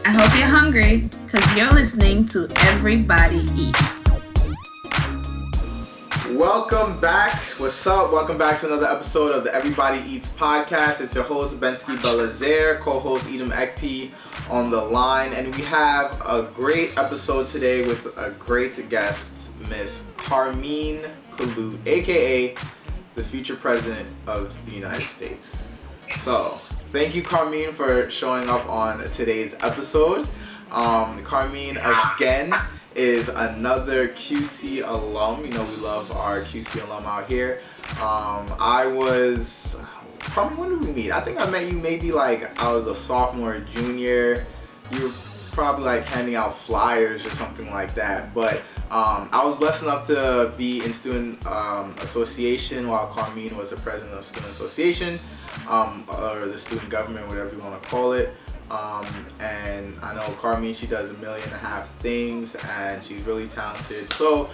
I hope you're hungry because you're listening to Everybody Eats. Welcome back. What's up? Welcome back to another episode of the Everybody Eats podcast. It's your host, Bensky Belazaire, co-host Edom Ekpe on the line. And we have a great episode today with a great guest, Miss Carmine Couloute, aka the future president of the United States. So, thank you, Carmine, for showing up on today's episode. Carmine, again, is another QC alum. You know, we love our QC alum out here. Carmine, when did we meet? I think I met you maybe like I was a sophomore or junior. You were probably like handing out flyers or something like that. But I was blessed enough to be in student association while Carmine was the president of student association, or the student government, whatever you want to call it. And I know Carmine, she does 1.5 million things and she's really talented. So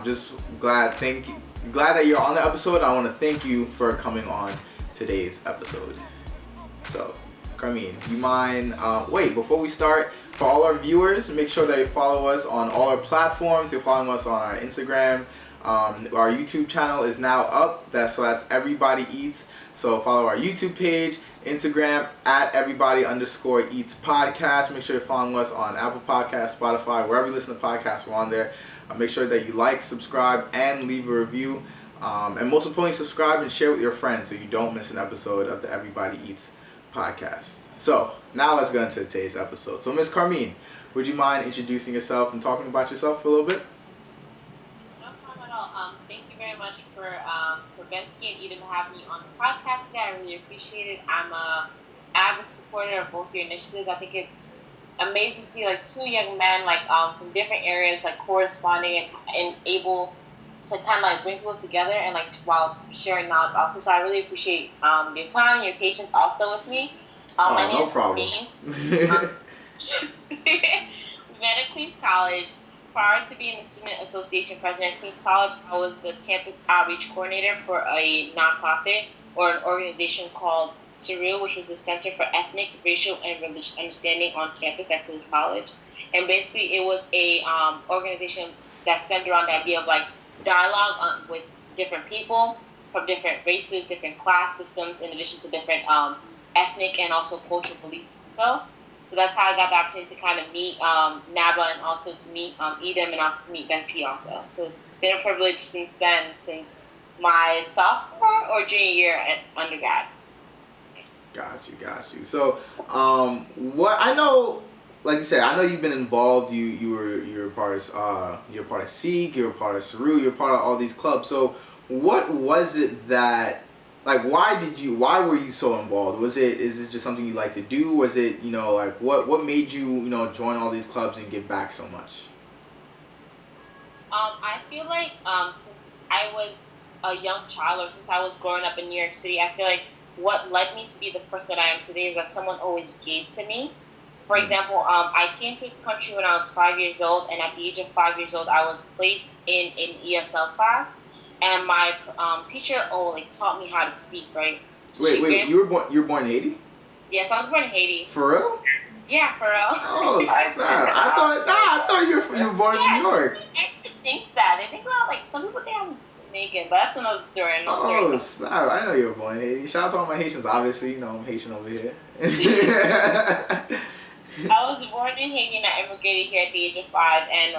just glad that you're on the episode. I want to thank you for coming on today's episode. So Carmine, do you mind, wait, before we start, for all our viewers, make sure that you follow us on all our platforms. You're following us on our Instagram. Our YouTube channel is now up. That's Everybody Eats. So follow our YouTube page, Instagram at Everybody_Eats podcast. Make sure you're following us on Apple Podcasts, Spotify, wherever you listen to podcasts, we're on there. Make sure that you like, subscribe, and leave a review. And most importantly, subscribe and share with your friends so you don't miss an episode of the Everybody Eats podcast. So now let's go into today's episode. So Miss Carmine, would you mind introducing yourself and talking about yourself for a little bit? No problem at all. Thank you very much for Bensky and Edom having me on the podcast today. I really appreciate it. I'm a avid supporter of both your initiatives. I think it's amazing to see like two young men from different areas corresponding and able to kind of bring people together and while sharing knowledge also. So I really appreciate your time and your patience also with me. My name no problem. We met at Queens College. Prior to being the Student Association President at Queens College, I was the Campus Outreach Coordinator for a nonprofit or an organization called Surreal, which was the Center for Ethnic, Racial, and Religious Understanding on campus at Queens College. And basically, it was a organization that stemmed around the idea of dialogue with different people from different races, different class systems, in addition to different ethnic and also cultural beliefs. So that's how I got the opportunity to kind of meet Naba and also to meet Edom and also to meet Bensky also. So it's been a privilege since then, since my sophomore or junior year at undergrad. Got you. So what I know, like you said, I know you've been involved. You're part of Seek, you're part of Saru, you're part of all these clubs. So what was it that, why were you so involved? Is it just something you like to do? Was it, what made you, join all these clubs and give back so much? I feel like since I was a young child, or since I was growing up in New York City, I feel like what led me to be the person that I am today is that someone always gave to me. For example, I came to this country when I was 5 years old, and at the age of 5 years old, I was placed in an ESL class. And my teacher taught me how to speak, right? So wait, you were born in Haiti? Yes, I was born in Haiti. For real? Yeah, for real. Oh, snap. I thought you were born in New York. I think that. I think some people think I'm Jamaican, but that's another story. Oh, snap. I know you were born in Haiti. Shout out to all my Haitians, obviously. I'm Haitian over here. I was born in Haiti and I immigrated here at the age of 5, and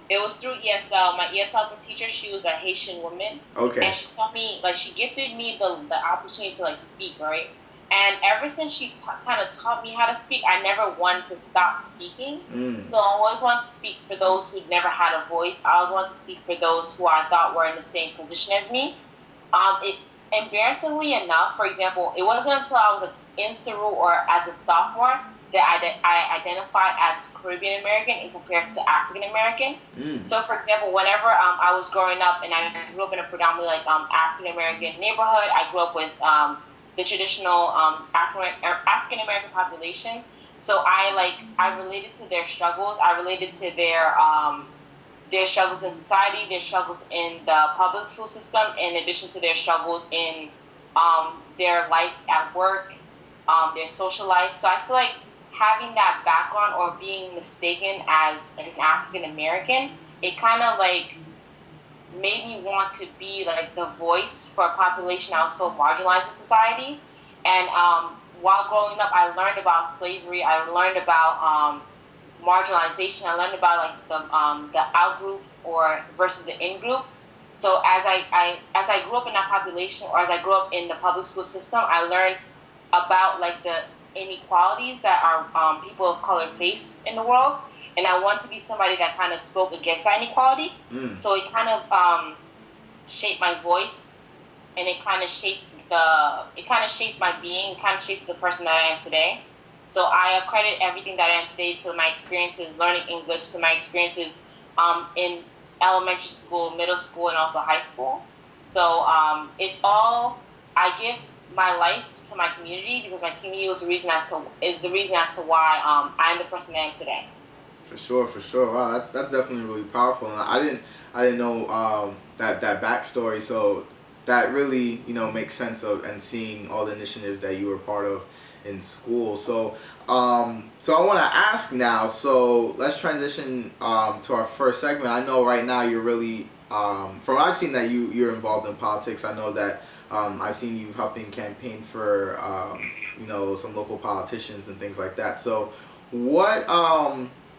it was through ESL. My ESL teacher, she was a Haitian woman. Okay. And she taught me, she gifted me the opportunity to speak, right? And ever since she kind of taught me how to speak, I never wanted to stop speaking. So I always wanted to speak for those who never had a voice. I always wanted to speak for those who I thought were in the same position as me. Embarrassingly enough, for example, it wasn't until I was in Saru or as a sophomore that I identified as Caribbean American in comparison to African American. So, for example, whenever I was growing up, and I grew up in a predominantly African American neighborhood, I grew up with the traditional African American population. So I related to their struggles. I related to their struggles in society, their struggles in the public school system, in addition to their struggles in their life at work, their social life. So I feel like having that background or being mistaken as an African American, it kind of like made me want to be like the voice for a population that was so marginalized in society. And while growing up, I learned about slavery. I learned about marginalization. I learned about like the out group or versus the in group. So as I grew up in that population, or as I grew up in the public school system, I learned about like the inequalities that our people of color face in the world, and I want to be somebody that kind of spoke against that inequality. So it kind of shaped my voice, and it kind of shaped my being, it kind of shaped the person that I am today. So I credit everything that I am today to my experiences learning English, to my experiences in elementary school, middle school, and also high school. So it's all, I give my life to my community because my community is the reason as to why I am the person that I am today. For sure, for sure. Wow, that's definitely really powerful. And I didn't know that backstory. So that really makes sense of and seeing all the initiatives that you were part of in school. So so I want to ask now. So let's transition to our first segment. I know right now you're really from what I've seen that you're involved in politics. I know that I've seen you helping campaign for some local politicians and things like that. So what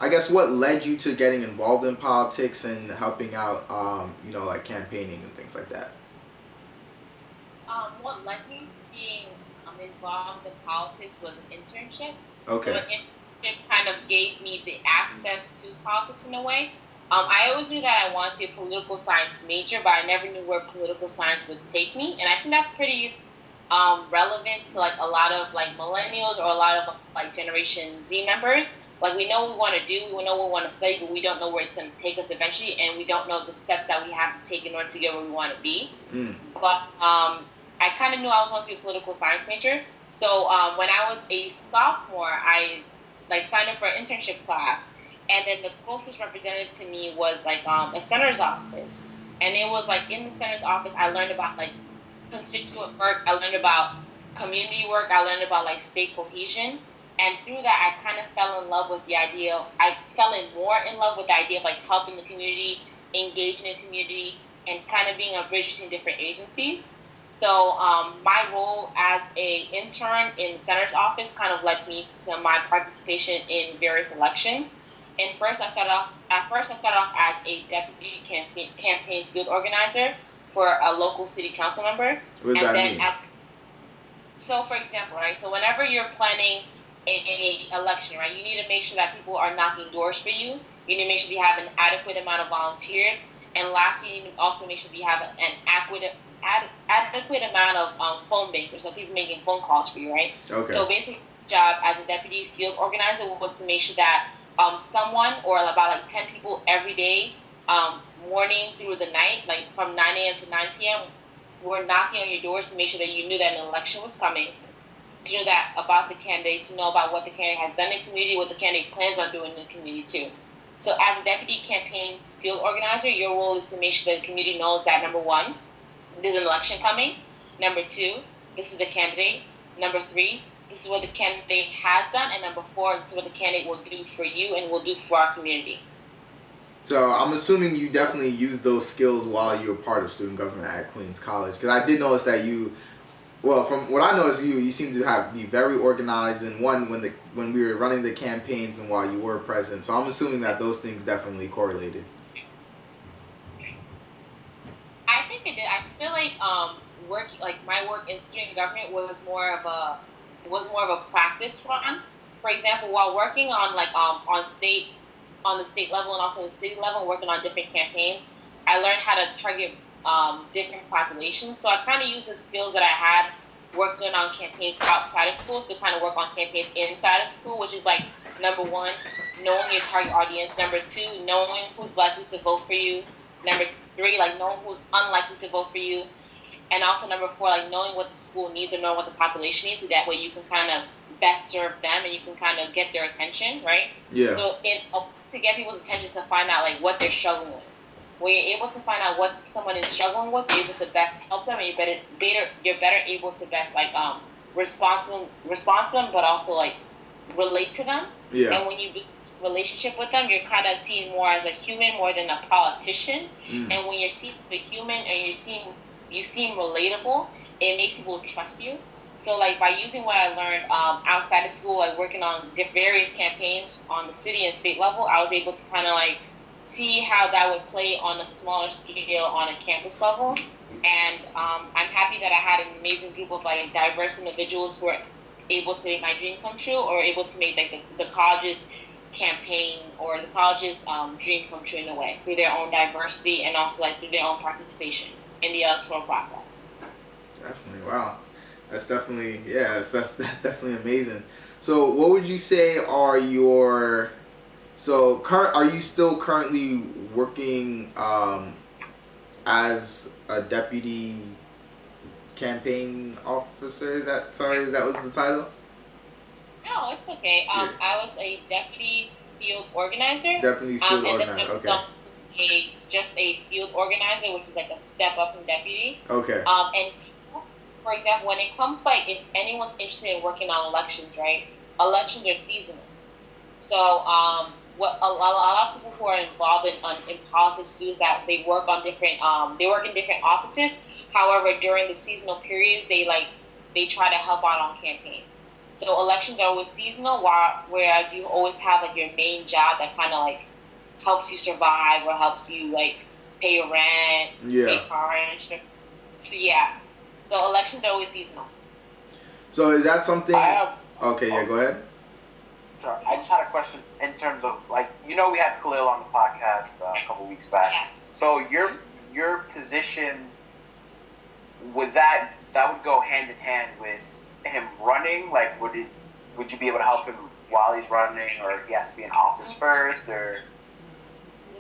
I guess what led you to getting involved in politics and helping out like campaigning and things like that? What led me to being involved in politics was an internship. Okay. So an internship kind of gave me the access to politics in a way. I always knew that I wanted to be a political science major, but I never knew where political science would take me. And I think that's pretty relevant to like a lot of like millennials or a lot of like Generation Z members. Like we know what we want to do, we know what we want to study, but we don't know where it's going to take us eventually, and we don't know the steps that we have to take in order to get where we want to be. But I kind of knew I was going to be a political science major. So when I was a sophomore, I like signed up for an internship class, and then the closest representative to me was like a senator's office, and it was like in the senator's office I learned about like constituent work, I learned about community work, I learned about like state cohesion. And through that, I kind of fell in love with the idea. I fell more in love with the idea of like helping the community, engaging in the community, and kind of being a bridge between different agencies. So my role as a intern in the senator's office kind of led me to my participation in various elections. And first, I started off as a deputy campaign field organizer for a local city council member. What does that mean? So, for example, right. So whenever you're planning a election, right? You need to make sure that people are knocking doors for you. You need to make sure you have an adequate amount of volunteers, and lastly, you need to also make sure you have an adequate amount of phone bankers, so people making phone calls for you, right? Okay. So basically, my job as a deputy field organizer was to make sure that someone or about like 10 people every day, morning through the night, like from 9 a.m. to 9 p.m., were knocking on your doors to make sure that you knew that an election was coming. To know that about the candidate, to know about what the candidate has done in the community, what the candidate plans on doing in the community too. So as a deputy campaign field organizer, your role is to make sure that the community knows that number one, there's an election coming. Number two, this is the candidate. Number three, this is what the candidate has done. And number four, this is what the candidate will do for you and will do for our community. So I'm assuming you definitely used those skills while you were part of student government at Queens College, because I did notice that you. Well, from what I noticed, you seem to be very organized, and when we were running the campaigns and while you were president. So I'm assuming that those things definitely correlated. I think it did. I feel like my work in student government was more of a practice run. For example, while working on on the state level and also the city level, working on different campaigns, I learned how to target different populations. So I kind of used the skills that I had working on campaigns outside of schools to kind of work on campaigns inside of school, which is like number one, knowing your target audience. Number two, knowing who's likely to vote for you. Number three, like knowing who's unlikely to vote for you. And also number four, like knowing what the school needs or knowing what the population needs, so that way you can kind of best serve them and you can kind of get their attention, right? Yeah. So to get people's attention, to find out like what they're struggling with. When you're able to find out what someone is struggling with, you're able to best help them, and you're better able to best respond to them, but also like relate to them. Yeah. And when you build a relationship with them, you're kind of seen more as a human more than a politician. And when you're seen as a human and you seem relatable, it makes people trust you. So like by using what I learned outside of school, like working on various campaigns on the city and state level, I was able to kind of like see how that would play on a smaller scale on a campus level. And I'm happy that I had an amazing group of like diverse individuals who were able to make my dream come true, or able to make like the college's campaign or the college's dream come true in a way through their own diversity and also like through their own participation in the electoral process. Definitely. Wow. That's definitely, that's definitely amazing. So what would you say are your, are you still currently working as a deputy campaign officer? Is that was the title? No, it's okay. I was a deputy field organizer. Deputy field organizer, and then okay. Just a field organizer, which is like a step up from deputy. Okay. And for example, when it comes like if anyone's interested in working on elections, right? Elections are seasonal. So what a lot of people who are involved in politics do is that they work on different they work in different offices. However, during the seasonal periods, they try to help out on campaigns. So elections are always seasonal, whereas you always have like your main job that kind of like helps you survive or helps you like pay your rent, pay car insurance. So yeah, so elections are always seasonal. So is that something? Okay, yeah, go ahead. Sorry, I just had a question in terms of like we had Khalil on the podcast a couple weeks back. Yeah. So your position would that would go hand in hand with him running? Like would you be able to help him while he's running, or he has to be in office first, or?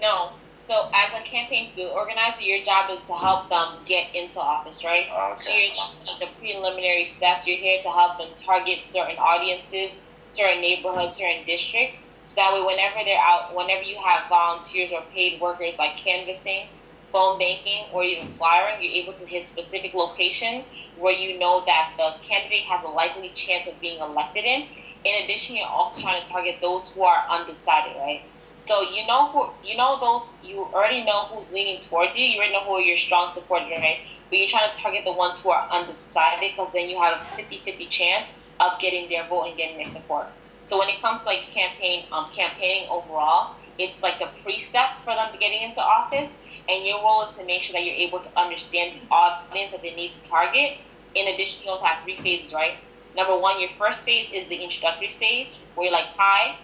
No. So as a campaign field organizer, your job is to help them get into office, right? Okay. So you're not the preliminary steps. You're here to help them target certain audiences, certain neighborhoods, certain districts. So that way, whenever they're out, whenever you have volunteers or paid workers like canvassing, phone banking, or even flyering, you're able to hit specific locations where you know that the candidate has a likely chance of being elected in. In addition, you're also trying to target those who are undecided, right? So you already know who's leaning towards you. You already know who are your strong supporters, right? But you're trying to target the ones who are undecided, because then you have a 50-50 chance of getting their vote and getting their support. So when it comes to like campaigning overall, it's like the pre-step for them getting into office, and your role is to make sure that you're able to understand the audience that they need to target. In addition, you also have 3 phases, right? Number 1, your first phase is the introductory stage, where you're like, hi,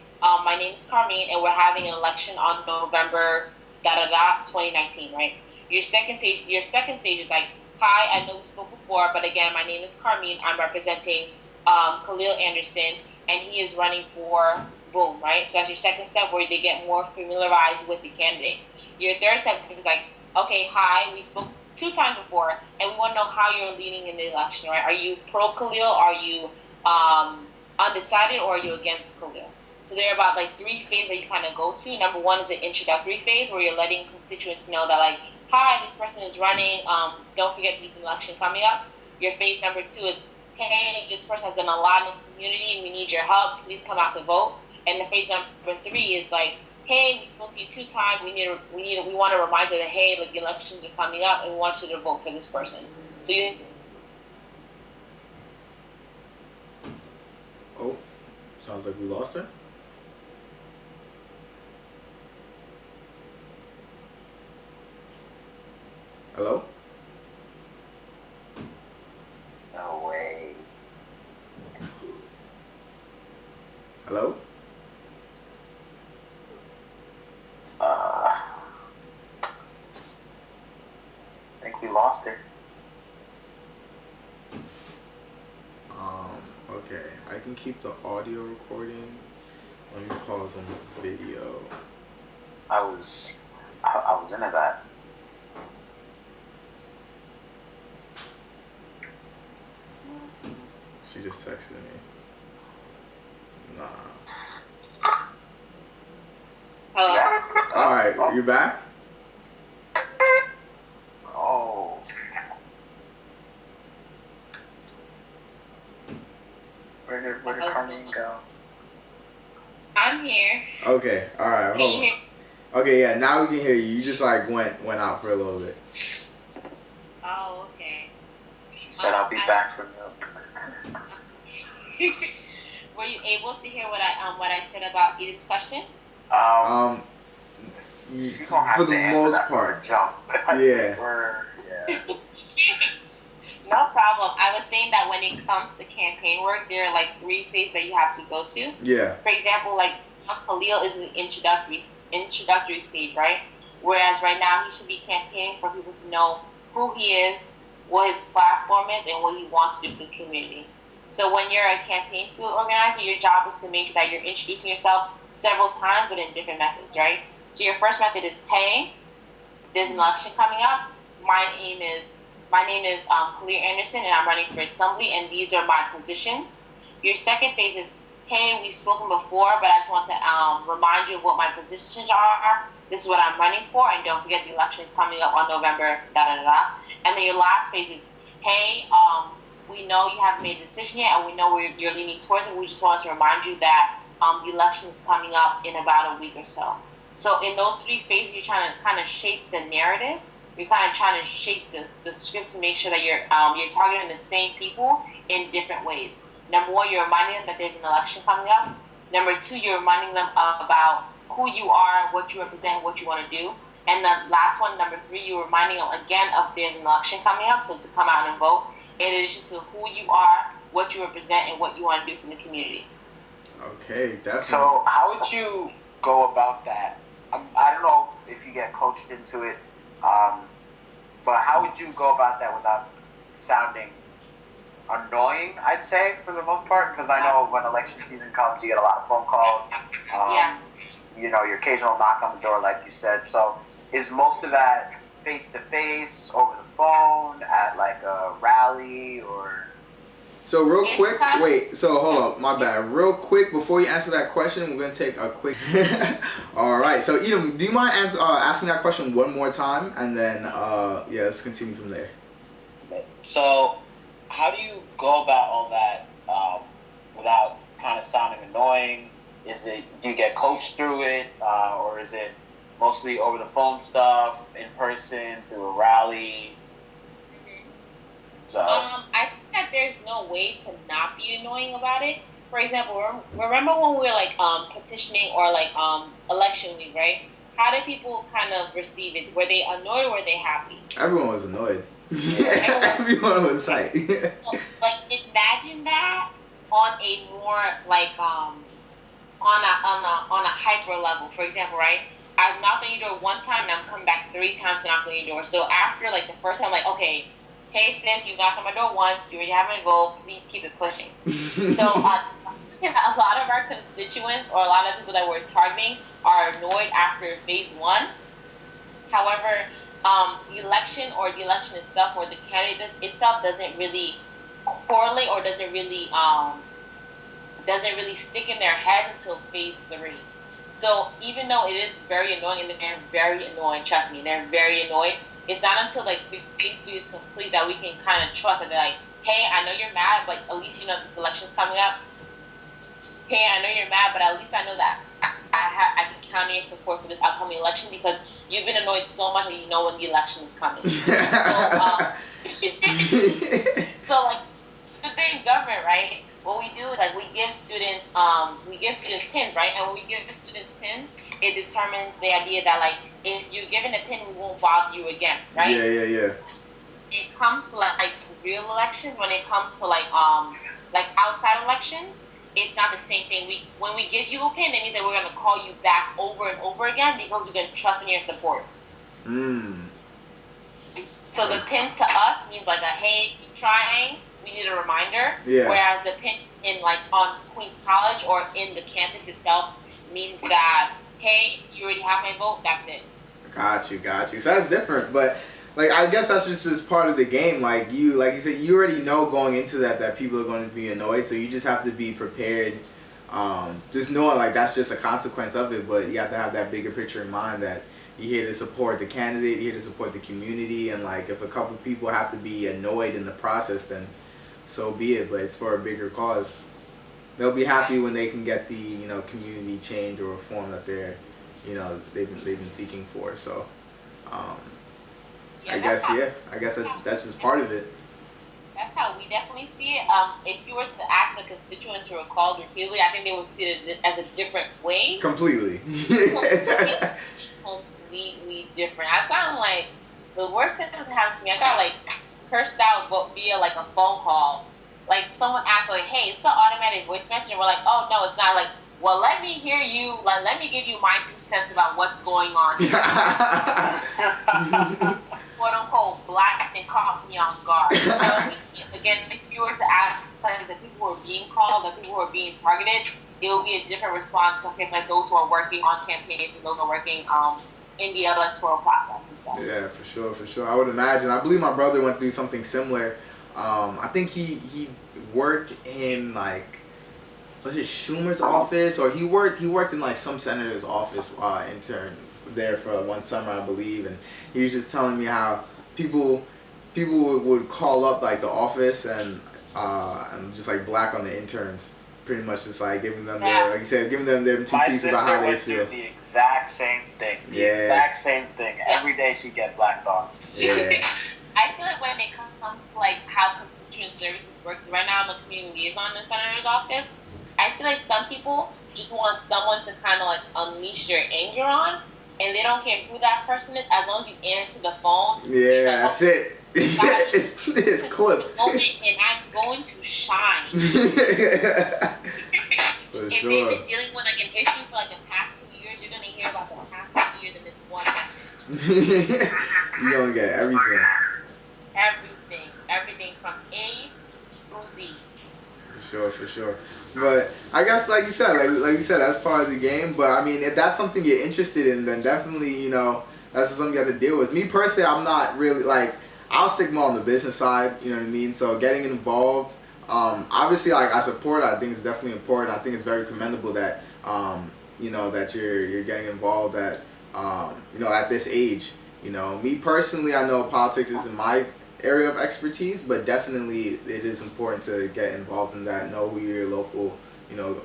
my name is Carmine, and we're having an election on November 2019, right? Your second stage is like, hi, I know we spoke before, but again, my name is Carmine. I'm representing Khalil Anderson, and he is running for boom, right? So that's your second step, where they get more familiarized with the candidate. Your third step is like, okay, hi, we spoke 2 times before, and we want to know how you're leaning in the election, right? Are you pro Khalil? Are you undecided, or are you against Khalil? So there are about like 3 phases that you kind of go to. Number 1 is the introductory phase, where you're letting constituents know that like, hi, this person is running. Don't forget there's an election coming up. Your phase number 2 is, hey, this person has done a lot in the community, and we need your help. Please come out to vote. And the phase number 3 is like, hey, we spoke to you 2 times. We want to remind you that hey, like the elections are coming up, and we want you to vote for this person. So you. Oh, sounds like we lost her. Hello? No way. Hello? I think we lost her. Okay. I can keep the audio recording. Let me pause on the video. I was into that. She just texted me. Nah. Hello. All right, you back? Oh. Where did Carmine go? I'm here. Okay, all right, Can hold you on. hear? Okay, yeah, now we can hear you. You just like went out for a little bit. Oh, okay. She said, "I'll be back for you." Were you able to hear what I said about Eden's question? Um, She's gonna have for to the answer most that from part. the jump. Yeah. No problem. I was saying that when it comes to campaign work, there are like 3 phases that you have to go to. Yeah. For example, like Khalil is in the introductory stage, right? Whereas right now he should be campaigning for people to know who he is, what his platform is, and what he wants to do for the community. So when you're a campaign field organizer, your job is to make sure that you're introducing yourself several times, but in different methods, right? So your first method is paying. There's an election coming up. My name is Khalil Anderson, and I'm running for assembly, and these are my positions. Your second phase is, hey, we've spoken before, but I just want to remind you of what my positions are. This is what I'm running for, and don't forget the election is coming up on November, da da da da. And then your last phase is, hey, we know you haven't made a decision yet, and we know where you're leaning towards it. We just want to remind you that the election is coming up in about a week or so. So in those 3 phases, you're trying to kind of shape the narrative. You're kind of trying to shape the script to make sure that you're targeting the same people in different ways. Number 1, you're reminding them that there's an election coming up. Number 2, you're reminding them about who you are, what you represent, what you want to do. And the last one, number 3, you're reminding them again of there's an election coming up, so to come out and vote. In addition to who you are, what you represent, and what you want to do for the community. Okay, definitely. So how would you go about that? I don't know if you get coached into it, but how would you go about that without sounding annoying, I'd say, for the most part? Because I know when election season comes, you get a lot of phone calls. Yeah. You know, your occasional knock on the door, like you said. So is most of that face-to-face, over the phone, at like a rally, or... So real quick, wait, so hold up, my bad. Real quick, before you answer that question, we're going to take a quick... Alright, so Edom, do you mind asking that question one more time? And then, yeah, let's continue from there. So, how do you go about all that without kind of sounding annoying? Do you get coached through it, or is it mostly over the phone stuff, in person, through a rally? So I think that there's no way to not be annoying about it. For example, remember when we were like petitioning or like election week, right? How did people kind of receive it? Were they annoyed or were they happy? Everyone was annoyed. Everyone was like... Like imagine that on a more like on a hyper level. For example, right? I've knocked on your door 1 time and I'm coming back 3 times to knock on your door. So after like the first time, like, okay, hey sis, you knocked on my door once, you already have my vote, please keep it pushing. So a lot of our constituents or a lot of people that we're targeting are annoyed after phase 1. However, the election itself or the candidate itself doesn't really correlate or doesn't really stick in their head until phase 3. So even though it is very annoying, and they're very annoying, trust me, they're very annoyed, it's not until like phase 3 is complete that we can kind of trust that they're like, hey, I know you're mad, but at least you know this election's coming up. Hey, I know you're mad, but at least I know that I can count on your support for this upcoming election because you've been annoyed so much that you know when the election is coming. So like within government, right? What we do is like we give students pins, right? And when we give students pins, it determines the idea that like if you're given a pin, we won't bother you again, right? Yeah. It comes to like real elections, when it comes to like outside elections, it's not the same thing. When we give you a pin, that means that we're gonna call you back over and over again because we're gonna trust in your support. So the pin to us means like a hey, keep trying. We need a reminder. Yeah. Whereas the pin in like on Queens College or in the campus itself means that hey, you already have my vote. That's it. Got you. So that's different, but like I guess that's just part of the game. Like you said, you already know going into that people are going to be annoyed, so you just have to be prepared. Just knowing like that's just a consequence of it, but you have to have that bigger picture in mind that you're here to support the candidate, you're here to support the community, and like if a couple people have to be annoyed in the process, then so be it. But it's for a bigger cause. they'll be happy when they can get the, you know, community change or reform that they're, you know, they've been seeking for. So, I guess that's just part of it. That's how we definitely see it. If you were to ask the constituents who are called repeatedly, I think they would see it as a different way. Completely. Completely different. I found like the worst thing that happened to me. I got like cursed out via like a phone call. Like someone asked like, "Hey, it's an automatic voice message," and we're like, "Oh no, it's not." Like, well, let me hear you. Like, let me give you my 2 cents about what's going on here. "Quote unquote," black and caught me off guard. So, again, if you were to ask like the people who are being called, the people who are being targeted, it will be a different response compared to like those who are working on campaigns and those who are working in the electoral process and stuff. Yeah, for sure. I would imagine. I believe my brother went through something similar. I think he worked in like, was it Schumer's office, or he worked in like some senator's office, intern there for one summer, I believe, and he was just telling me how people would call up like the office and just like black on the interns, pretty much just like giving them their, like you said, giving them their 2 pieces about how they feel. The exact same thing. Exact same thing. Every day she get blacked on. Yeah. I feel like when it comes to like how constituent services works, right now I'm a community liaison in the senator's office. I feel like some people just want someone to kind of like unleash their anger on, and they don't care who that person is as long as you answer the phone. Yeah, like, that's it. It's clipped. And I'm going to shine. For if sure. they've been dealing with like an issue for like the past 2 years, you're gonna hear about the past 2 years in this one message. You're gonna get everything. Everything from A through Z. For sure. But I guess like you said, that's part of the game. But I mean, if that's something you're interested in, then definitely, you know, that's something you have to deal with. Me personally, I'm not really like, I'll stick more on the business side, you know what I mean? So getting involved, obviously like I support it. I think it's definitely important. I think it's very commendable that, you know, that you're getting involved at, you know, at this age. You know, me personally, I know politics isn't my area of expertise, but definitely it is important to get involved in that. Know who your local, you know,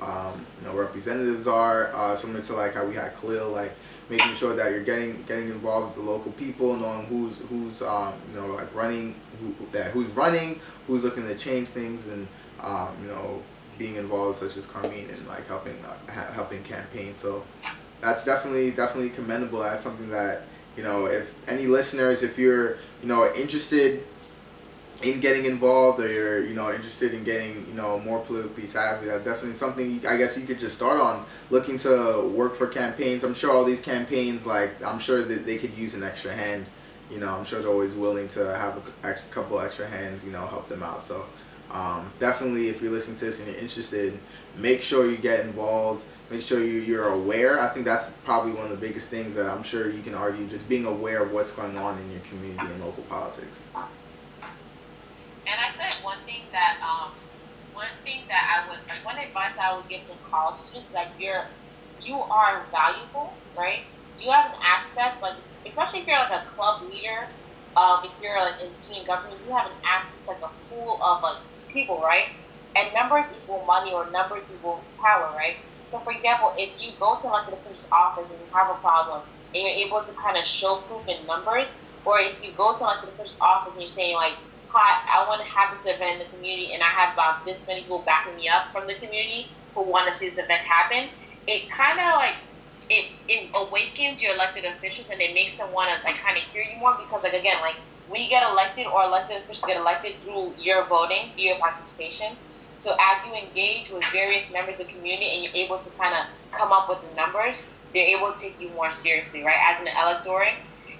representatives are. Similar to like how we had Khalil, like making sure that you're getting involved with the local people, knowing who's you know, like running, who's running, who's looking to change things, and you know, being involved such as Carmine and like helping campaign. So that's definitely commendable. That's something that, you know, if any listeners, if you're, you know, interested in getting involved, or you're, you know, interested in getting, you know, more politically savvy, that's definitely something I guess you could just start on, looking to work for campaigns. I'm sure all these campaigns, like, I'm sure that they could use an extra hand. You know, I'm sure they're always willing to have a couple extra hands, you know, help them out. So definitely, if you're listening to this and you're interested, make sure you get involved. Make sure you're aware. I think that's probably one of the biggest things that I'm sure you can argue, just being aware of what's going on in your community and local politics. And I think one thing that I would, like, one advice I would give to college students is that you are valuable, right? You have an access, like, especially if you're like a club leader, if you're like in student government, you have an access like a pool of like people, right? And numbers equal money, or numbers equal power, right? So, for example, if you go to like the first office and you have a problem and you're able to kind of show proof in numbers, or if you go to like the first office and you're saying like, "Hi, I want to have this event in the community, and I have about this many people backing me up from the community who want to see this event happen," it kind of like it awakens your elected officials, and it makes them want to like kind of hear you more, because like again, like we get elected, or elected officials get elected through your voting, through your participation. So as you engage with various members of the community and you're able to kind of come up with the numbers, they're able to take you more seriously, right, as an electorate.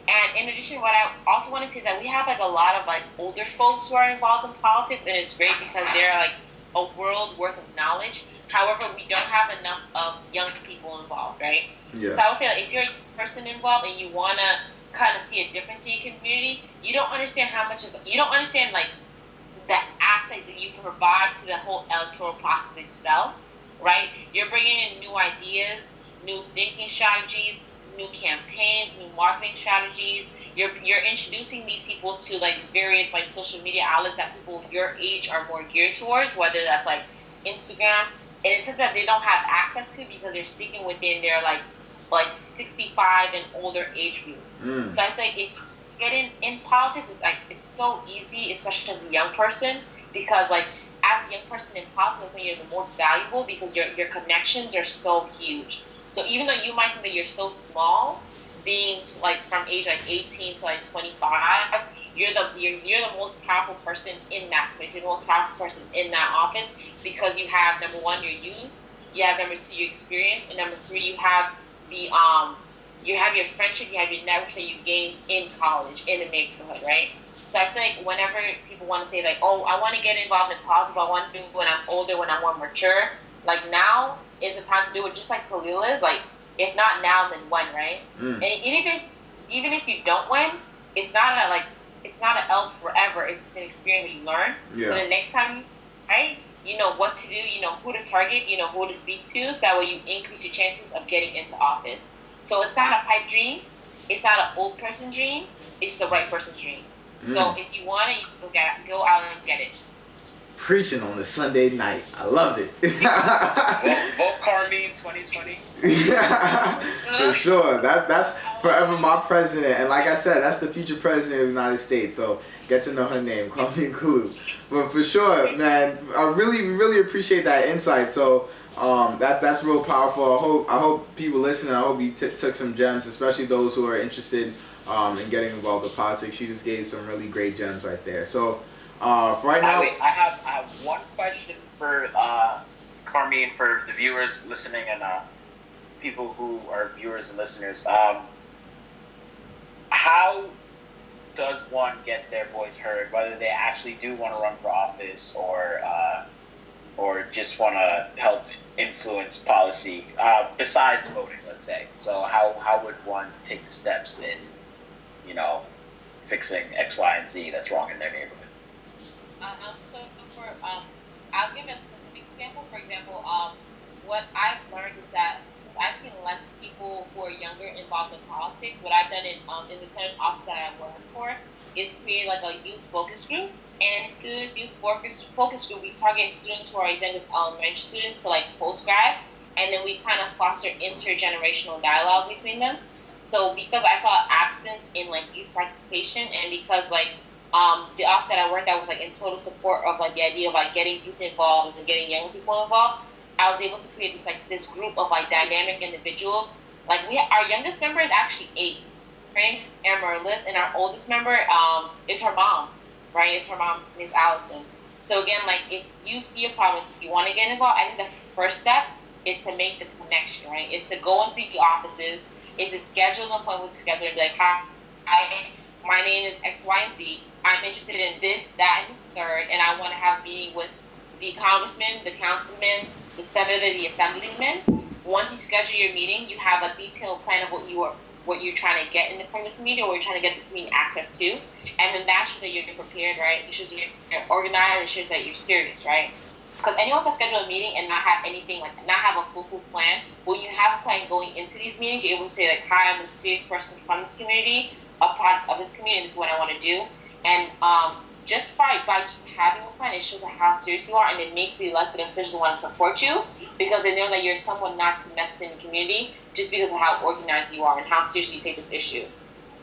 And in addition, what I also want to say is that we have like a lot of like older folks who are involved in politics, and it's great because they're like a world worth of knowledge. However, we don't have enough of young people involved, right? Yeah. So I would say, like, if you're a person involved and you want to kind of see a difference in your community, you don't understand like the asset that you provide to the whole electoral process itself, right? You're bringing in new ideas, new thinking strategies, new campaigns, new marketing strategies. You're introducing these people to like various like social media outlets that people your age are more geared towards, whether that's like Instagram, and it's something that they don't have access to because they're speaking within their like 65 and older age group. So I say if you get in politics, it's so easy, especially as a young person, because like as a young person in politics, when you're the most valuable because your connections are so huge. So even though you might think that you're so small, being like from age like 18 to like 25, you're the most powerful person in that space. You're the most powerful person in that office because you have number one your youth, you have number two your experience, and number three you have the you have your friendship, you have your networks that you gain in college, in the neighborhood, right? So I feel like whenever people want to say like, oh, I want to get involved in politics, I want to do it when I'm older, when I'm more mature, like now is the time to do it, just like Kalila is, like, if not now, then when, right? And even if you don't win, it's not an L forever, it's just an experience that you learn. So the next time, right, you know what to do, you know who to target, you know who to speak to, so that way you increase your chances of getting into office. So it's not a pipe dream, it's not an old person dream, it's the right person's dream. So if you want it, you can go out and get it. Preaching on a Sunday night. I love it. Vote Carmine 2020. For sure. That's forever my president. And like I said, that's the future president of the United States. So get to know her name, Carmine Couloute. But for sure, man, I really appreciate that insight. So that's real powerful. I hope people listening, I hope you took some gems, especially those who are interested in getting involved with politics. She just gave some really great gems right there. So for right now, I have one question for Carmine, for the viewers listening and people who are viewers and listeners. How does one get their voice heard, whether they actually do want to run for office or just want to help influence policy besides voting, let's say? So how would one take the steps in, you know, fixing X, Y, and Z that's wrong in their neighborhood? I'll give a specific example. For example, what I've learned is that since I've seen less people who are younger involved in politics, what I've done in the Senate's office that I work for is create like a youth focus group. And through this youth focus group, we target students who are as young as elementary students to like post-grad, and then we kind of foster intergenerational dialogue between them. So because I saw absence in like youth participation, and because like the office that I worked at was like in total support of like the idea of like getting youth involved and getting young people involved, I was able to create this group of like dynamic individuals. Like our youngest member is actually 8, right? And Merlis, and our oldest member is her mom, right? It's her mom, Miss Allison. So again, like if you see a problem, if you want to get involved, I think the first step is to make the connection, right? Is to go and see the offices, is to schedule an appointment with the scheduler and be like, hi, my name is X, Y, and Z. I'm interested in this, that, and the third, and I want to have a meeting with the congressman, the councilman, the senator, the assemblyman. Once you schedule your meeting, you have a detailed plan of what you're trying to get in the front of the community, or what you're trying to get the community access to, and then that shows that you're prepared, right? It shows that you're organized. It shows that you're serious, right? Because anyone can schedule a meeting and not have anything, like not have a foolproof plan. When you have a plan going into these meetings, you're able to say like, hi, I'm a serious person from this community, a product of this community, this is what I want to do. And just by you having a plan, it shows how serious you are, and it makes the elected officials want to support you because they know that you're someone not to mess with in the community just because of how organized you are and how seriously you take this issue.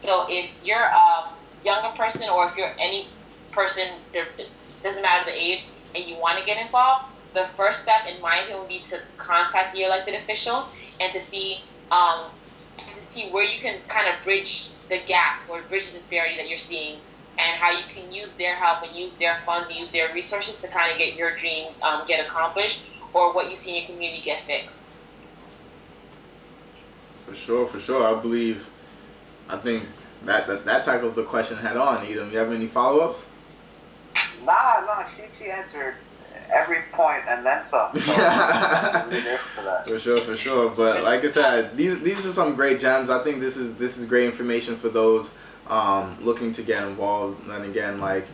So if you're a younger person, or if you're any person, it doesn't matter the age, and you want to get involved, the first step in my opinion would be to contact the elected official and to see where you can kind of bridge the gap or bridge the disparity that you're seeing, and how you can use their help and use their funds and use their resources to kind of get your dreams get accomplished, or what you see in your community get fixed. For sure. I think that tackles the question head on. Edom, you have any follow-ups? Nah, she answered every point and then some. So for sure. But like I said, these are some great gems. I think this is great information for those looking to get involved. And again, like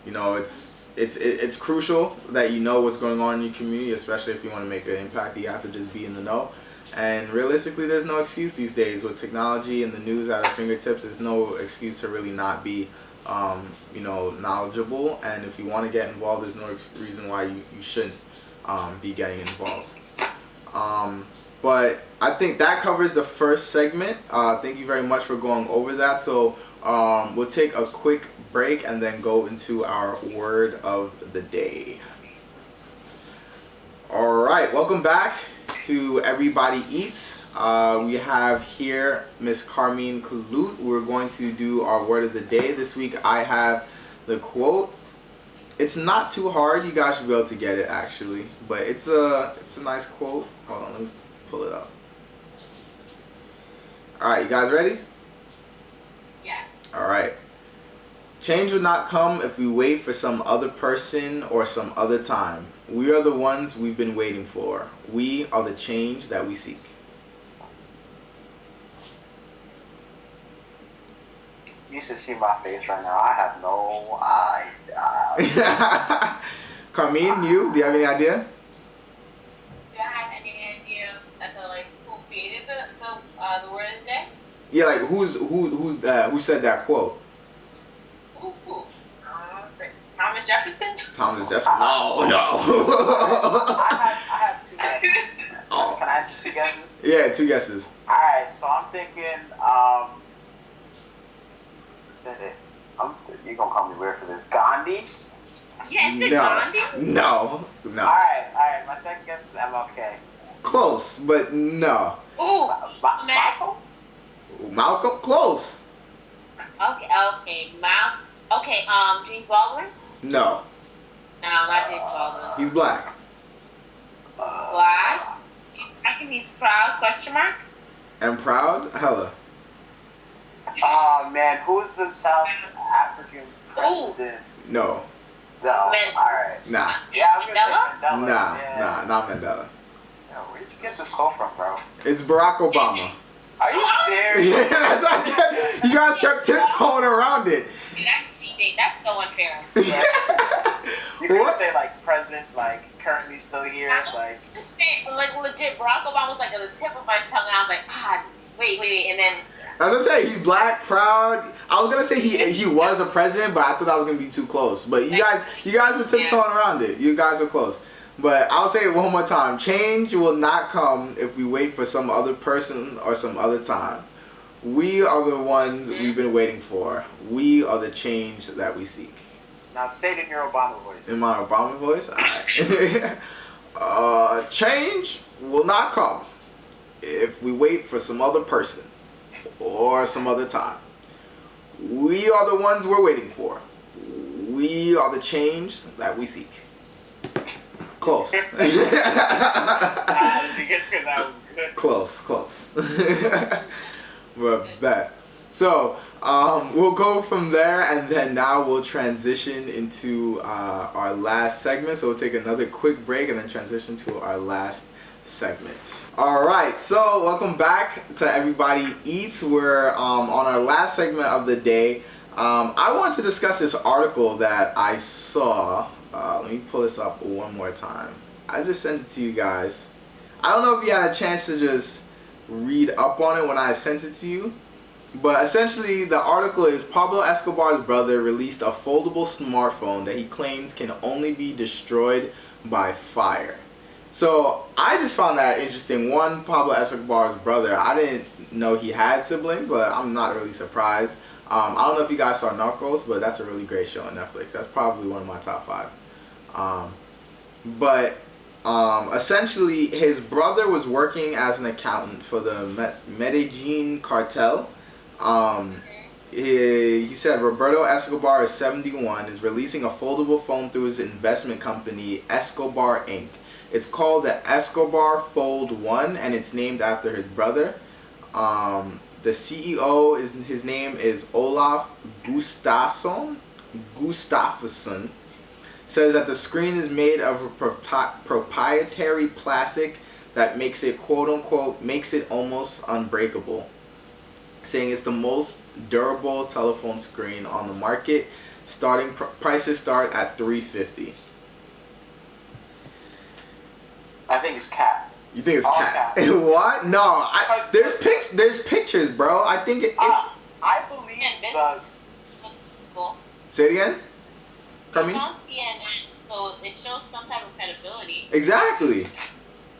you know, it's crucial that you know what's going on in your community, especially if you want to make an impact. You have to just be in the know. And realistically, there's no excuse these days with technology and the news at our fingertips. There's no excuse to really not be you know, knowledgeable. And if you want to get involved, there's no reason why you shouldn't. be getting involved. But I think that covers the first segment. Thank you very much for going over that. So we'll take a quick break and then go into our word of the day. All right, welcome back to Everybody Eats. We have here Miss Carmine Couloute. We're going to do our word of the day. This week I have the quote. It's not too hard. You guys should be able to get it actually, but it's a nice quote. Hold on, let me pull it up. All right, you guys ready? Yeah. All right. Change would not come if we wait for some other person or some other time. We are the ones we've been waiting for. We are the change that we seek. You should see my face right now. I have no idea. Carmine, do you have any idea? Do I have any idea as to like who created the word of the day? Yeah, like who said that quote? Who? Thomas Jefferson? Thomas Jefferson? No. I have two guesses. Oh. Can I have two guesses? Yeah, two guesses. Alright, so I'm thinking, said it. You're gonna call me weird for this. Gandhi? Yeah, it's No. Gandhi. No. Alright, my second guess is MLK. Close, but no. Ooh, Malcolm? Malcolm? Close. Okay, James Baldwin? No. No, not James Baldwin. He's black. Black? I think he's proud, question mark? And proud? Hella. Oh man, who's the South African president? No. No, alright. Nah. Yeah, I was gonna say Mandela. Nah, not Mandela. Yo, where'd you get this quote from, bro? It's Barack Obama. Are you serious? Yeah, that's what you guys kept tiptoeing around it. Dude, that's cheating. That's so unfair. You could What? say like president, like currently still here, like. Just say, like legit, Barack Obama was like at the tip of my tongue, and I was like, wait, and then. As I say, he's black, proud. I was gonna say he was a president, but I thought that was gonna be too close. But you guys were tiptoeing around it. You guys were close. But I'll say it one more time. Change will not come if we wait for some other person or some other time. We are the ones we've been waiting for. We are the change that we seek. Now say it in your Obama voice. In my Obama voice? Alright. Change will not come if we wait for some other person or some other time. We are the ones we're waiting for. We are the change that we seek. Close. Close. But bad. So we'll go from there, and then now we'll transition into our last segment. So we'll take another quick break and then transition to our last segment. All right, so welcome back to Everybody Eats. We're on our last segment of the day. I wanted to discuss this article that I saw. Let me pull this up one more time. I just sent it to you guys. I don't know if you had a chance to just read up on it when I sent it to you, but essentially the article is Pablo Escobar's brother released a foldable smartphone that he claims can only be destroyed by fire. So I just found that interesting. One, Pablo Escobar's brother, I didn't know he had siblings, but I'm not really surprised. I don't know if you guys saw Narcos, but that's a really great show on Netflix. That's probably one of my top 5. Essentially, his brother was working as an accountant for the Medellin cartel. He said Roberto Escobar is 71, is releasing a foldable phone through his investment company, Escobar Inc. It's called the Escobar Fold 1, and it's named after his brother. The CEO, his name is Olaf Gustafsson. Says that the screen is made of a proprietary plastic that makes it, quote unquote, makes it almost unbreakable. Saying it's the most durable telephone screen on the market. Prices start at $350. I think it's cat. You think it's cat? What? No, there's pictures, bro. I think it's. I believe the. Say it again, Carmine. It's on CNN, so it shows some type of credibility. Exactly.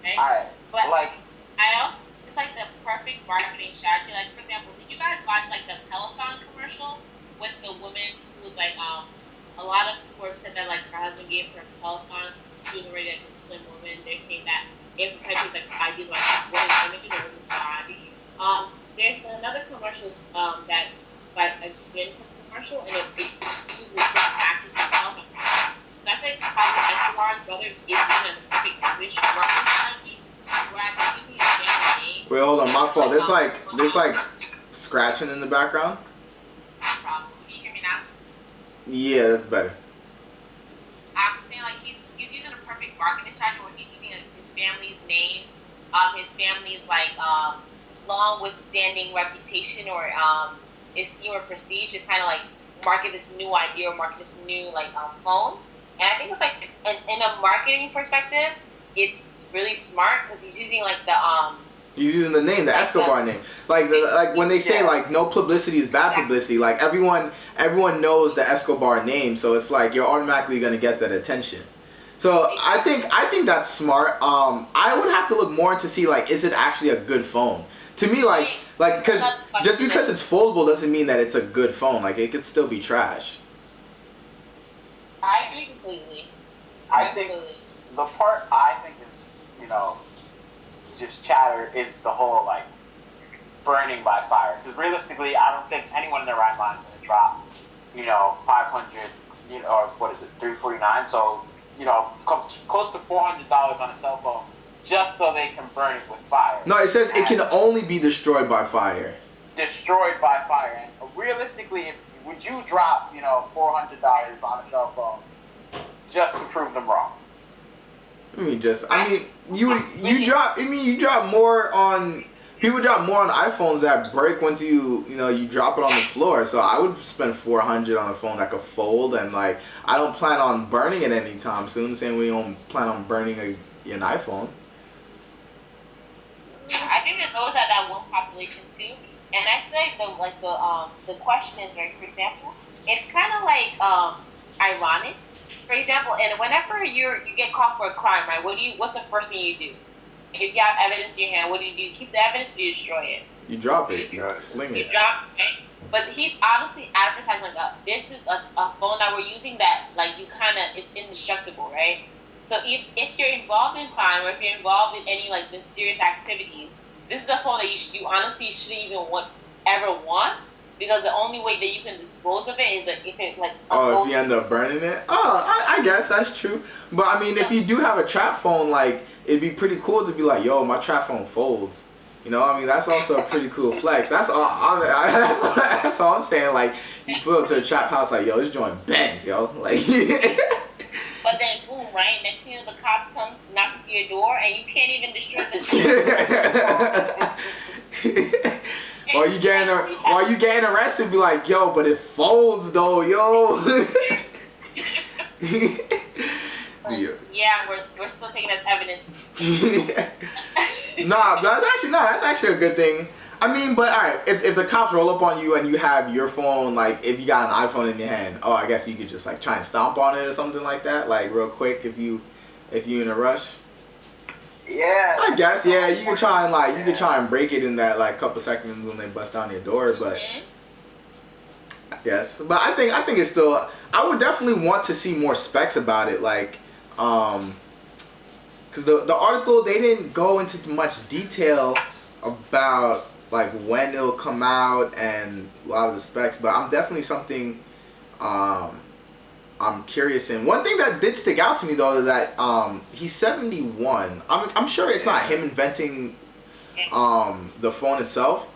Okay? Alright, But like, I also, it's like the perfect marketing strategy. Like, for example, did you guys watch like the Peloton commercial with the woman who was like, a lot of people have said that like her husband gave her a Peloton. She was already like a slim woman. They're saying that it perpetuates like ideas like women's images or women's body. There's another commercial that like a gym commercial, and it uses this actress as well. So I think Pablo Escobar's brother is using a perfect English marketing strategy. Whereas using his family name. Wait, hold on, my fault. There's like scratching in the background. Can you hear me now? Yeah, that's better. I'm saying like he's using a perfect marketing strategy where he's using his family's name, his family's like long withstanding reputation or esteem or prestige to kind of like market this new idea or market this new like phone. And I think it's like in a marketing perspective, it's really smart because he's using like the He's using the name, the Escobar name. Like when they say like no publicity is bad publicity, like everyone knows the Escobar name, so it's like you're automatically gonna get that attention. So I think that's smart. I would have to look more to see like is it actually a good phone? To me, like because just because it's foldable doesn't mean that it's a good phone. Like it could still be trash. I agree completely. I think the part I think is, just chatter is the whole, like, burning by fire. Because realistically, I don't think anyone in their right mind is going to drop, 500, or what is it, $349? So, close to $400 on a cell phone just so they can burn it with fire. No, it says it can only be destroyed by fire. Destroyed by fire. And realistically, would you drop, $400 on a cell phone just to prove them wrong? You drop more on, people drop more on iPhones that break once you drop it on the floor. So I would spend $400 on a phone that could fold, and like I don't plan on burning it anytime soon. Same way you don't plan on burning an iPhone. I think there's always that one population too, and I feel like the question is, like, for example, it's kind of like ironic. For example, and whenever you get caught for a crime, right? What's the first thing you do? If you have evidence in your hand, what do? You keep the evidence, or you destroy it? You drop it. You fling it. You drop it. Right? But he's obviously advertising like this is a phone that we're using that like it's indestructible, right? So if you're involved in crime or if you're involved in any like mysterious activities, this is a phone that you honestly shouldn't even ever want. Because the only way that you can dispose of it is like if it like. Oh, if you end up burning it? Oh, I guess that's true. But I mean, if you do have a trap phone, like it'd be pretty cool to be like, yo, my trap phone folds. I mean, that's also a pretty cool flex. That's all. That's all I'm saying. Like, you pull up to a trap house, like, yo, this joint bangs, yo. Like. But then, boom, right next to you, the cop comes knocking to your door, and you can't even destroy the. While you getting arrested, be like, yo, but it folds though, yo. Yeah, we're still taking as evidence. That's actually a good thing. I mean, but alright, if the cops roll up on you and you have your phone, like if you got an iPhone in your hand, I guess you could just like try and stomp on it or something like that, like real quick if you in a rush. Yeah. I guess, yeah, you can try and break it in that like couple seconds when they bust down your door, but I guess. But I think it's still, I would definitely want to see more specs about it, like cuz the article, they didn't go into much detail about like when it'll come out and a lot of the specs, but I'm definitely something I'm curious in. One thing that did stick out to me though is that he's 71. I'm sure it's not him inventing the phone itself.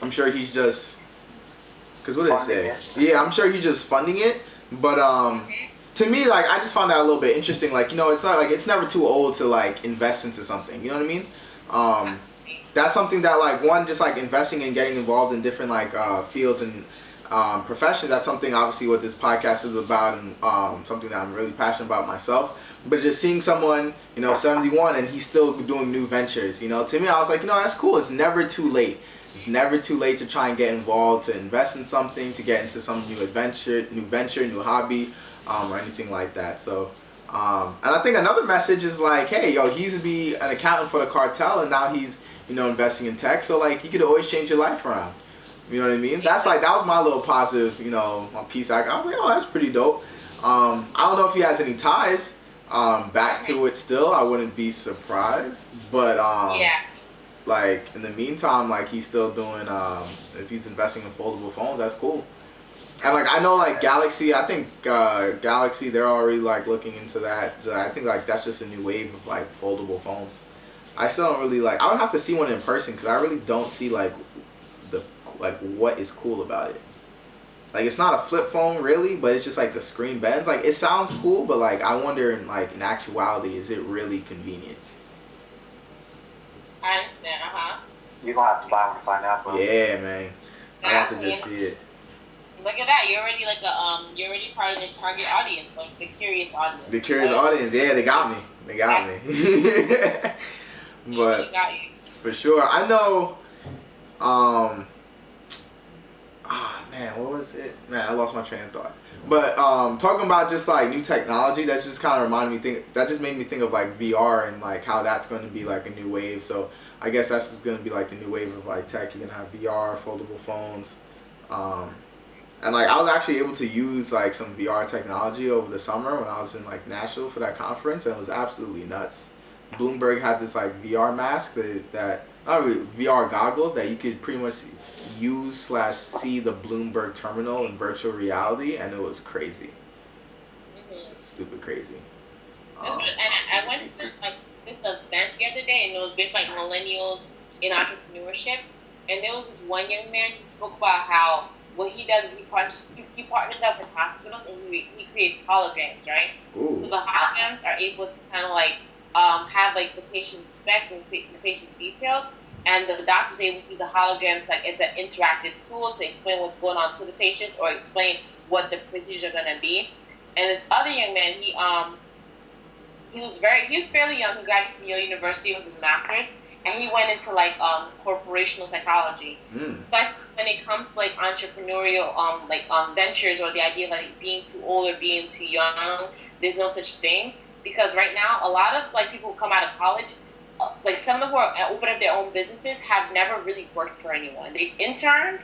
I'm sure he's just, cause what did it say? Yeah, I'm sure he's just funding it. But to me, like I just found that a little bit interesting. Like it's not like it's never too old to like invest into something. You know what I mean? That's something that like just like investing and getting involved in different like fields and profession. That's something obviously what this podcast is about, and something that I'm really passionate about myself. But just seeing someone 71 and he's still doing new ventures, to me I was like, that's cool. It's never too late. It's never too late to try and get involved, to invest in something, to get into some new venture, new hobby, or anything like that. So And I think another message is like, hey, yo, he used to be an accountant for the cartel, and now he's, investing in tech. So like, you could always change your life around. You know what I mean? That was my little positive, my piece. I was like, oh, that's pretty dope. I don't know if he has any ties back to it still. I wouldn't be surprised. But like in the meantime, like he's still doing. If he's investing in foldable phones, that's cool. And like I know like Galaxy, I think Galaxy, they're already like looking into that. I think like that's just a new wave of like foldable phones. I still don't really like. I would have to see one in person because I really don't see like what is cool about it. Like it's not a flip phone really, but it's just like the screen bends. Like it sounds cool, but like I wonder in actuality, is it really convenient? I understand. You're gonna have to buy one to find out, bro. Yeah, man. I have to just see it. Look at that! You're already like you're already part of the target audience, like the curious audience. The curious audience, yeah, they got me. They got me. But for sure, I know. Man, what was it? Man, I lost my train of thought. But talking about just like new technology, that's just kind of that just made me think of like VR and like how that's going to be like a new wave. So I guess that's just going to be like the new wave of like tech. You're going to have VR, foldable phones. And like I was actually able to use like some VR technology over the summer when I was in like Nashville for that conference, and it was absolutely nuts. Bloomberg had this like VR mask that not really VR goggles that you could pretty much use/see the Bloomberg terminal in virtual reality, and it was crazy. Stupid crazy. And I went to like this event the other day, and it was based like millennials in entrepreneurship, and there was this one young man. He spoke about how what he does is he partners up with hospitals, and he creates holograms, right? Ooh. So the holograms are able to kind of like have like the patient's spec and the patient's details, and the doctor's able to use the holograms like as an interactive tool to explain what's going on to the patients or explain what the procedure is going to be. And this other young man, he was fairly young. He graduated from Yale University with his master's, and he went into like corporational psychology. So I think when it comes to like entrepreneurial ventures or the idea of like being too old or being too young, there's no such thing, because right now a lot of like people who come out of college, like some of them who are open up their own businesses have never really worked for anyone. They've interned,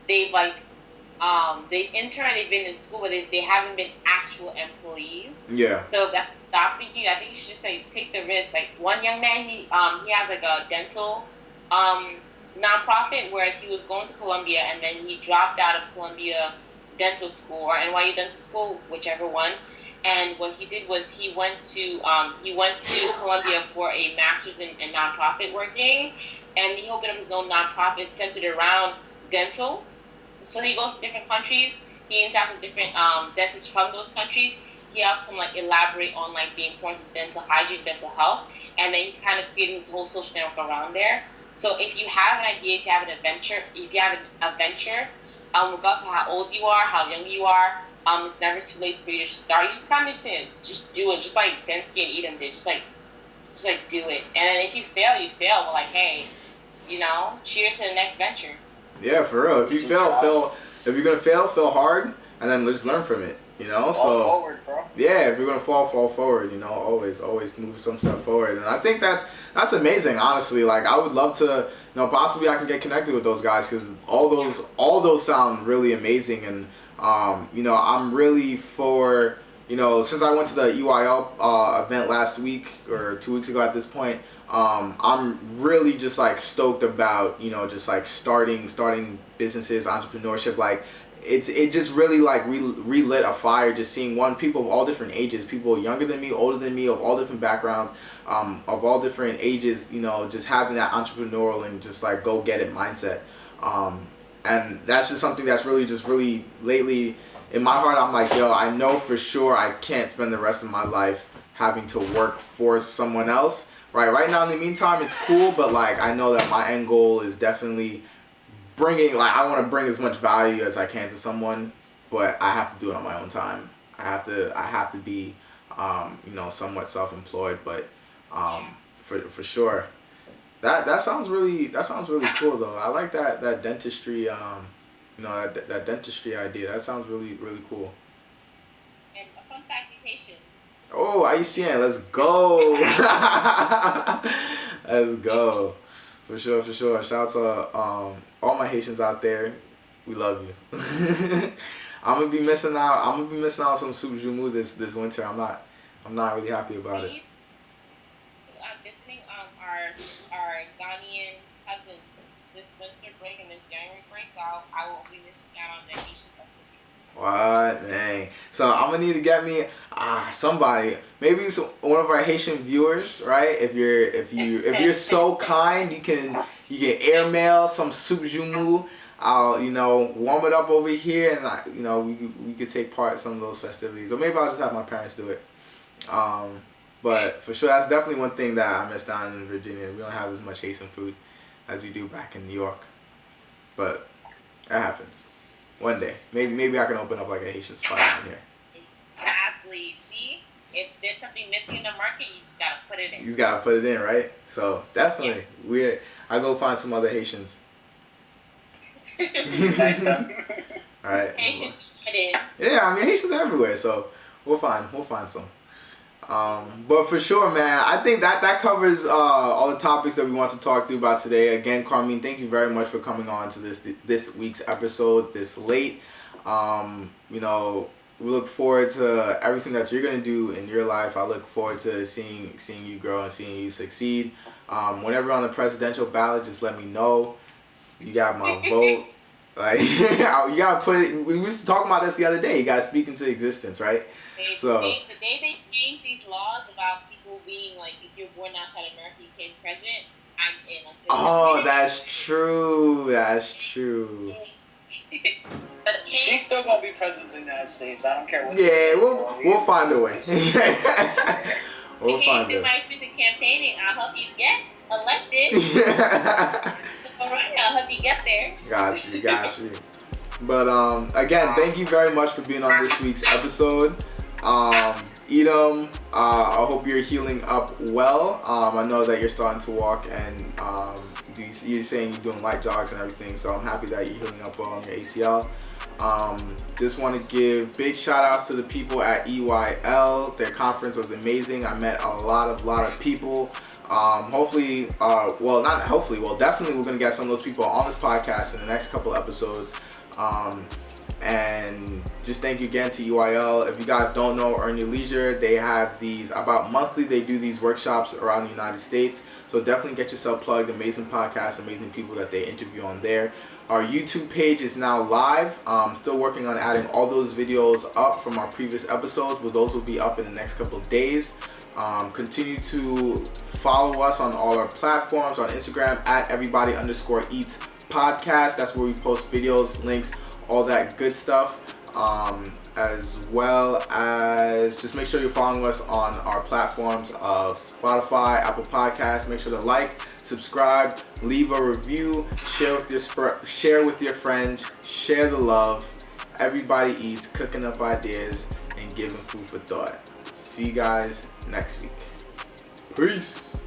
they've been in school, but they haven't been actual employees. Yeah. So that stop thinking. I think you should just take the risk. Like one young man, he has like a dental nonprofit, whereas he was going to Columbia and then he dropped out of Columbia Dental School or NYU Dental School, whichever one. And what he did was he went to Columbia for a master's in nonprofit working, and he opened up his own nonprofit centered around dental. So he goes to different countries. He interacts with different dentists from those countries. He helps them like elaborate on like the importance of dental hygiene, dental health, and then he kind of created his whole social network around there. So if you have an idea, if you have a venture, regardless of how old you are, how young you are, it's never too late for you to start. You just kind of just do it, just like Bensky and Edom did. Just like do it. And then if you fail, you fail. But like, hey, cheers to the next venture. Yeah, for real. If you fail. If you're gonna fail hard, and then just learn from it. Fall forward, bro. Yeah, if you're gonna fall forward. Always move some stuff forward. And I think that's amazing. Honestly, like I would love to. Possibly I can get connected with those guys because all those sound really amazing. And I'm really for. Since I went to the EYL event last week or 2 weeks ago at this point, I'm really just like stoked about just like starting businesses, entrepreneurship. Like it just really like relit a fire just seeing people of all different ages, people younger than me, older than me, of all different backgrounds, of all different ages, just having that entrepreneurial and just like go get it mindset. And that's just something that's really lately in my heart. I'm like, yo, I know for sure I can't spend the rest of my life having to work for someone else. Right now in the meantime, it's cool, but like I know that my end goal is definitely I want to bring as much value as I can to someone, but I have to do it on my own time. I have to be somewhat self-employed, but for sure. That sounds really cool though. I like that dentistry that dentistry idea. That sounds really cool. And a fun fact, mutation. Oh, Haitian, let's go. Let's go. For sure. Shout out to all my Haitians out there. We love you. I'm gonna be missing out on some soup jumu this winter. I'm not really happy about it. Visiting our Ghanaian cousins this winter break and this January break, so I won't be missing out on the Haitian festival. What, man? So I'm gonna need to get me somebody, maybe one of our Haitian viewers, right? If you're so kind, you can airmail some soup jumu. I'll warm it up over here, and we could take part in some of those festivities, or maybe I'll just have my parents do it. But for sure, that's definitely one thing that I miss down in Virginia. We don't have as much Haitian food as we do back in New York, but that happens. One day, maybe I can open up like a Haitian spot in here. Exactly. See, if there's something missing in the market, you just gotta put it in. You just gotta put it in, right? So definitely, I go find some other Haitians. All right. Haitians put it in. Yeah, I mean Haitians are everywhere, so we'll find some. But for sure, man, I think that covers all the topics that we want to talk to you about today. Again, Carmine, thank you very much for coming on to this week's episode this late. We look forward to everything that you're gonna do in your life. I look forward to seeing you grow and seeing you succeed. Whenever you're on the presidential ballot, just let me know. You got my vote. Like you gotta put it. We used to talk about this the other day. You gotta speak into existence, right? So the day they changed these laws about people being like, if you're born outside America, you can't be president. I'm in. Oh, that's true. That's true. She's still gonna be president of the United States. I don't care what. Yeah, we'll find a way. We'll find it. a way. My expensive campaigning, I'll help you get elected. All right, I'll help you get there. Got you. But again, thank you very much for being on this week's episode. Edom, I hope you're healing up well. I know that you're starting to walk, and you're saying you're doing light jogs and everything, so I'm happy that you're healing up well on your ACL. Just want to give big shout outs to the people at EYL. Their conference was amazing. I met a lot of people. Definitely we're going to get some of those people on this podcast in the next couple episodes. And just thank you again to EYL. If you guys don't know, Earn Your Leisure, they have these about monthly. They do these workshops around the United States. So definitely get yourself plugged. Amazing podcasts, amazing people that they interview on there. Our YouTube page is now live. Still working on adding all those videos up from our previous episodes, but those will be up in the next couple of days. Continue to follow us on all our platforms, on Instagram at everybody_eats podcast. That's where we post videos, links, all that good stuff. As well as just make sure you're following us on our platforms of Spotify, Apple Podcasts. Make sure to like, subscribe, leave a review, share with your friends, share the love. Everybody eats, cooking up ideas and giving food for thought. See you guys next week. Peace.